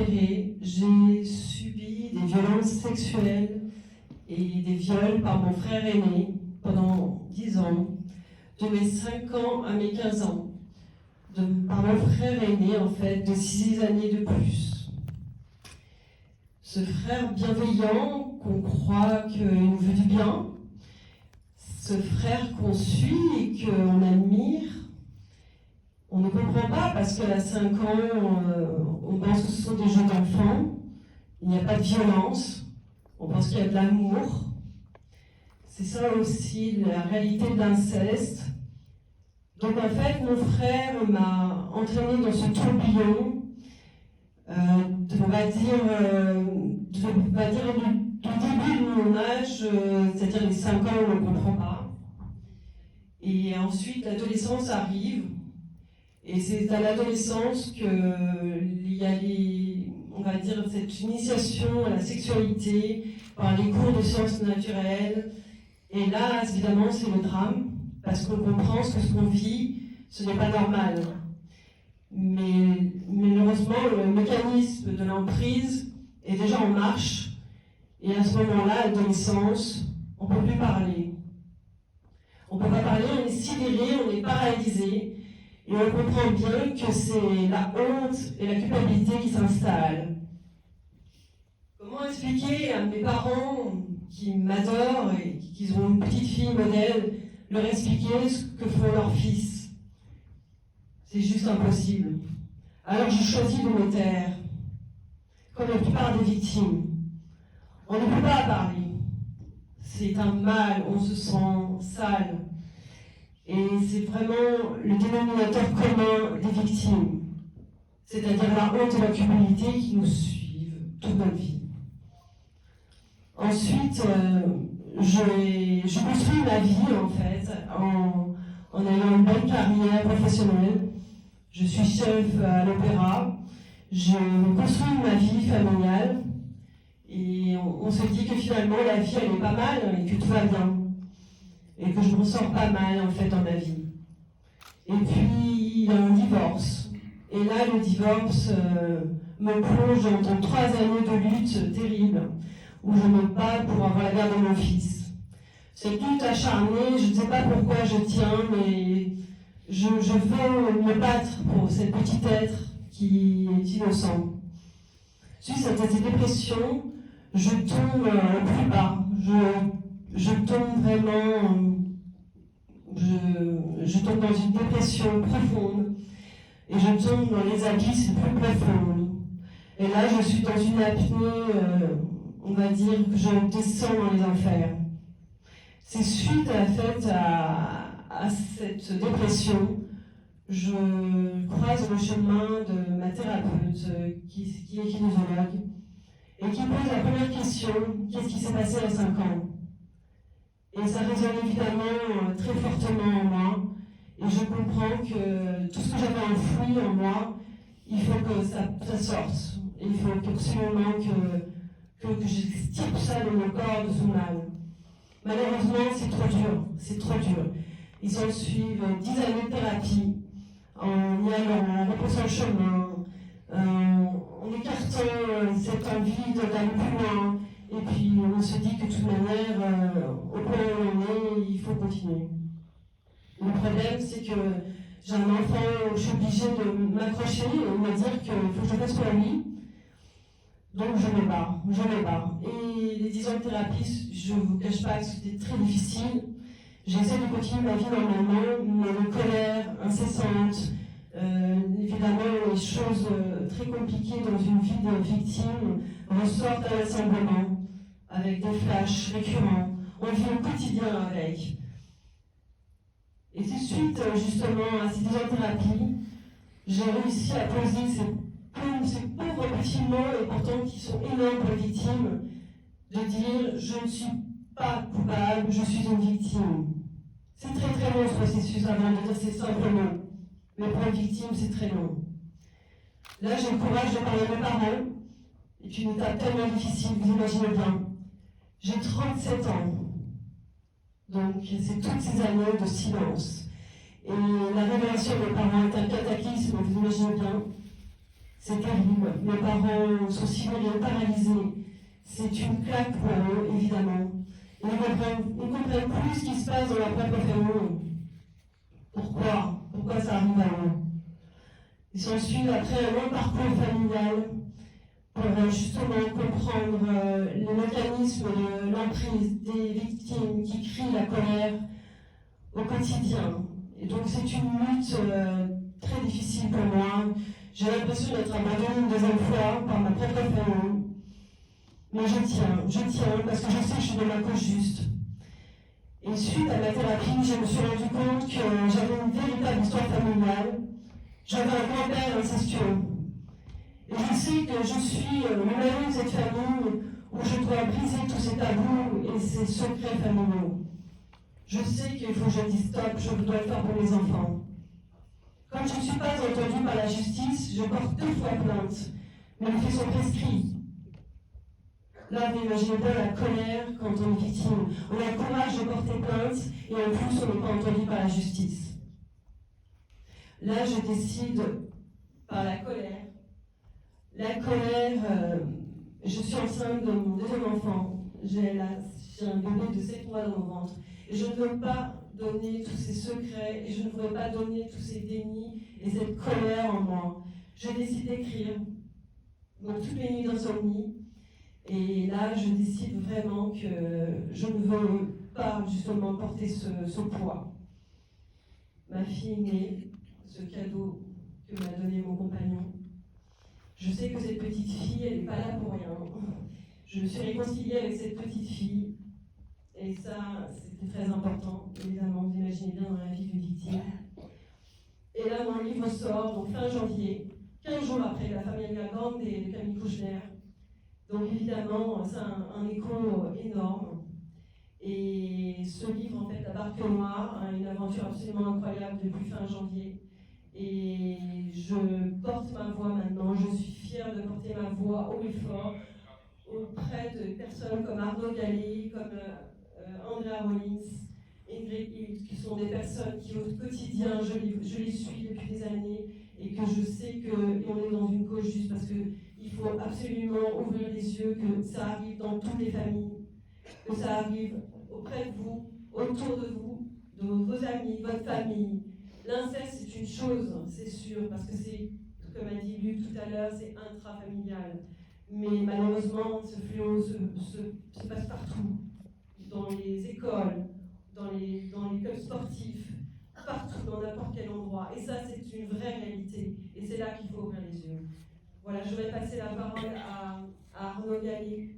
opérée, j'ai subi des violences sexuelles et des viols par mon frère aîné pendant 10 ans, de mes 5 ans à mes 15 ans, par mon frère aîné en fait, de 6 années de plus. Ce frère bienveillant qu'on croit qu'il nous veut du bien, ce frère qu'on suit et qu'on admire, on ne comprend pas parce qu'à 5 ans, on pense que ce sont des jeux d'enfants, il n'y a pas de violence, on pense qu'il y a de l'amour. C'est ça aussi la réalité de l'inceste. Donc en fait, mon frère m'a entraînée dans ce tourbillon, on va dire du début de mon âge, c'est-à-dire les 5 ans, on ne comprend pas. Et ensuite, l'adolescence arrive. Et c'est à l'adolescence qu'il y a on va dire, cette initiation à la sexualité par les cours de sciences naturelles. Et là, évidemment, c'est le drame, parce qu'on comprend que ce qu'on vit, ce n'est pas normal. Mais malheureusement, le mécanisme de l'emprise est déjà en marche. Et à ce moment-là, à l'adolescence, on ne peut plus parler. On ne peut pas parler, on est sidéré, on est paralysé. Et on comprend bien que c'est la honte et la culpabilité qui s'installent. Comment expliquer à mes parents qui m'adorent et qui ont une petite fille modèle, leur expliquer ce que font leurs fils? C'est juste impossible. Alors je choisis de me taire, comme la plupart des victimes. On ne peut pas parler. C'est un mal, on se sent sale. Et c'est vraiment le dénominateur commun des victimes, c'est-à-dire la honte et la culpabilité qui nous suivent toute notre vie. Ensuite, je construis ma vie en fait en ayant une bonne carrière professionnelle. Je suis chef à l'opéra, je construis ma vie familiale et on se dit que finalement la vie elle est pas mal et que tout va bien. Et que je m'en sors pas mal en fait dans ma vie. Et puis il y a un divorce. Et là le divorce me plonge dans 3 années de lutte terrible où je me bats pour avoir la garde de mon fils. C'est tout acharné, je ne sais pas pourquoi je tiens, mais je veux me battre pour cet petit être qui est innocent. Suite à cette dépression, je tombe au plus bas. Je tombe vraiment, je tombe dans une dépression profonde et je tombe dans les abysses les plus profondes. Et là, je suis dans une apnée, on va dire que je descends dans les enfers. C'est suite à cette dépression, je croise le chemin de ma thérapeute qui est kinésiologue et qui pose la première question, qu'est-ce qui s'est passé à 5 ans? Et ça résonne évidemment très fortement en moi. Et je comprends que tout ce que j'avais enfoui en moi, il faut que ça sorte. Et il faut absolument que j'extirpe ça de mon corps, de son âme. Malheureusement, c'est trop dur. Ils s'en suivent 10 années de thérapie, en y allant, en repoussant le chemin, en écartant cette envie d'aller plus loin. Et puis on se dit que de toute manière, au point où on est, il faut continuer. Le problème, c'est que j'ai un enfant, je suis obligée de m'accrocher et me dire qu'il faut que je fasse pour lui. Donc je me bats. Et les 10 ans de thérapie, je ne vous cache pas que c'était très difficile. J'essaie de continuer ma vie normalement, mais une colère incessante, évidemment les choses très compliquées dans une vie de victime ressortent à l'assemblement, avec des flashs récurrents. On vit au quotidien avec. Et c'est suite justement à ces 10 ans de thérapie, j'ai réussi à poser ces pauvres petits mots, et pourtant qui sont énormes pour les victimes, de dire je ne suis pas coupable, je suis une victime. C'est très très long ce processus avant de dire ces simples mots. Mais pour une victime, c'est très long. Là, j'ai le courage de parler à mes parents. C'est une étape tellement difficile, vous imaginez bien. J'ai 37 ans. Donc, c'est toutes ces années de silence. Et la révélation de mes parents est un cataclysme, vous imaginez bien. C'est terrible. Mes parents sont sidérés, paralysés. C'est une claque pour eux, évidemment. Ils ne comprennent plus ce qui se passe dans leur propre famille. Pourquoi ça arrive à eux? Ils s'ensuivent après un long parcours familial pour justement comprendre les mécanismes de l'emprise des victimes qui crient la colère au quotidien. Et donc c'est une lutte très difficile pour moi. J'ai l'impression d'être abandonnée une deuxième fois par ma propre famille. Mais je tiens parce que je sais que je suis dans ma cause juste. Et suite à ma thérapie, je me suis rendu compte que j'avais une véritable histoire familiale. J'avais un grand-père incestueux. Et je sais que je suis le maillon de cette famille où je dois briser tous ces tabous et ces secrets familiaux. Je sais qu'il faut que je dise stop, je dois le faire pour mes enfants. Comme je ne suis pas entendue par la justice, je porte 2 fois plainte, mais les faits sont prescrits. Là, vous imaginez bien la colère quand on est victime. On a le courage de porter plainte et en plus, on n'est pas entendu par la justice. Là, je décide, par la colère, je suis enceinte de mon 2e enfant. J'ai un bébé de 7 mois dans mon ventre. Et je ne veux pas donner tous ces secrets et je ne voudrais pas donner tous ces dénis et cette colère en moi. Je décide d'écrire, donc toutes les nuits d'insomnie. Et là, je décide vraiment que je ne veux pas justement porter ce poids. Ma fille est née, ce cadeau que m'a donné mon compagnon. Je sais que cette petite fille, elle n'est pas là pour rien. Je me suis réconciliée avec cette petite fille. Et ça, c'était très important, évidemment, vous imaginez bien dans la vie d'une victime. Et là, mon livre sort, donc fin janvier, 15 jours après La Familia Grande de Camille Kouchner. Donc évidemment, c'est un écho énorme. Et ce livre, en fait, La Barque Noire, une aventure absolument incroyable depuis fin janvier. Et je porte ma voix maintenant, je suis fière de porter ma voix haut et fort auprès de personnes comme Arnaud Galli, comme Andrea Rollins, Ingrid Hilt, qui sont des personnes qui au quotidien, je les suis depuis des années et que je sais qu'on est dans une cause juste parce qu'il faut absolument ouvrir les yeux, que ça arrive dans toutes les familles, que ça arrive auprès de vous, autour de vous, de vos amis, votre famille. L'inceste, c'est une chose, c'est sûr, parce que c'est, comme a dit Luc tout à l'heure, c'est intrafamilial. Mais malheureusement, ce fléau se passe partout, dans les écoles, dans les clubs sportifs, partout, dans n'importe quel endroit. Et ça, c'est une vraie réalité. Et c'est là qu'il faut ouvrir les yeux. Voilà, je vais passer la parole à Arnaud Galli